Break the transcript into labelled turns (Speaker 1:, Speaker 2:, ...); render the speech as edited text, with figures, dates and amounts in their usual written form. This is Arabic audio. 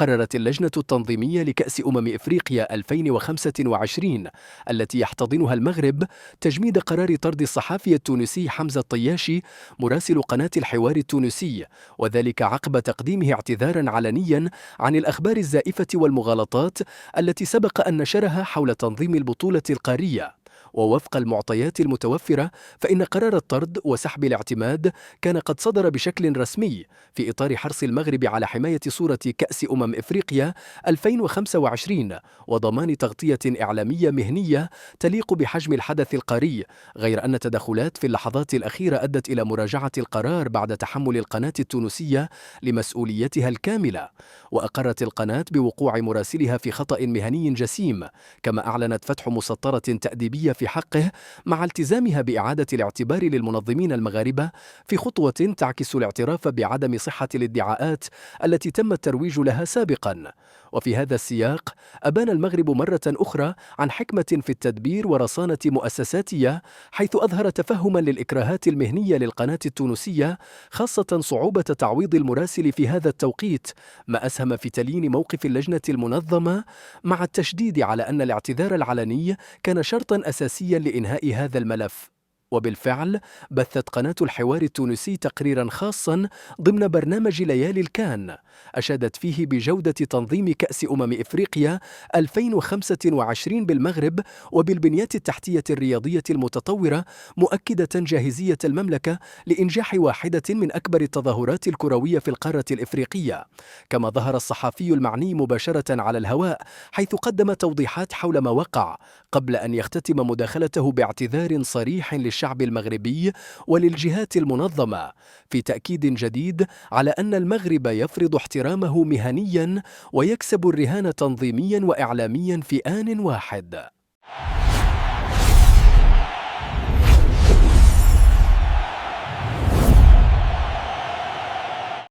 Speaker 1: قررت اللجنة التنظيمية لكأس إفريقيا 2025 التي يحتضنها المغرب تجميد قرار طرد الصحافي التونسي حمزة الطياشي مراسل قناة الحوار التونسي، وذلك عقب تقديمه اعتذارا علنيا عن الأخبار الزائفة والمغالطات التي سبق أن نشرها حول تنظيم البطولة القارية. ووفق المعطيات المتوفرة فإن قرار الطرد وسحب الاعتماد كان قد صدر بشكل رسمي في إطار حرص المغرب على حماية صورة كأس إفريقيا 2025 وضمان تغطية إعلامية مهنية تليق بحجم الحدث القاري، غير أن تدخلات في اللحظات الأخيرة أدت إلى مراجعة القرار بعد تحمل القناة التونسية لمسؤوليتها الكاملة. وأقرت القناة بوقوع مراسلها في خطأ مهني جسيم، كما أعلنت فتح مسطرة تأديبية في حقه مع التزامها بإعادة الاعتبار للمنظمين المغاربة في خطوة تعكس الاعتراف بعدم صحة الادعاءات التي تم الترويج لها سابقا. وفي هذا السياق أبان المغرب مرة أخرى عن حكمة في التدبير ورصانة مؤسساتية، حيث أظهر تفهما للإكراهات المهنية للقناة التونسية، خاصة صعوبة تعويض المراسل في هذا التوقيت، ما أسهم في تليين موقف اللجنة المنظمة، مع التشديد على أن الاعتذار العلني كان شرطا أساسيا لإنهاء هذا الملف. وبالفعل بثت قناة الحوار التونسي تقريرا خاصا ضمن برنامج ليالي الكان أشادت فيه بجودة تنظيم كأس إفريقيا 2025 بالمغرب وبالبنيات التحتية الرياضية المتطورة، مؤكدة جاهزية المملكة لإنجاح واحدة من أكبر التظاهرات الكروية في القارة الإفريقية. كما ظهر الصحفي المعني مباشرة على الهواء حيث قدم توضيحات حول ما وقع، قبل أن يختتم مداخلته باعتذار صريح للشعب المغربي وللجهات المنظمة، في تأكيد جديد على أن المغرب يفرض احترامه مهنيا ويكسب الرهان تنظيميا وإعلاميا في آن واحد.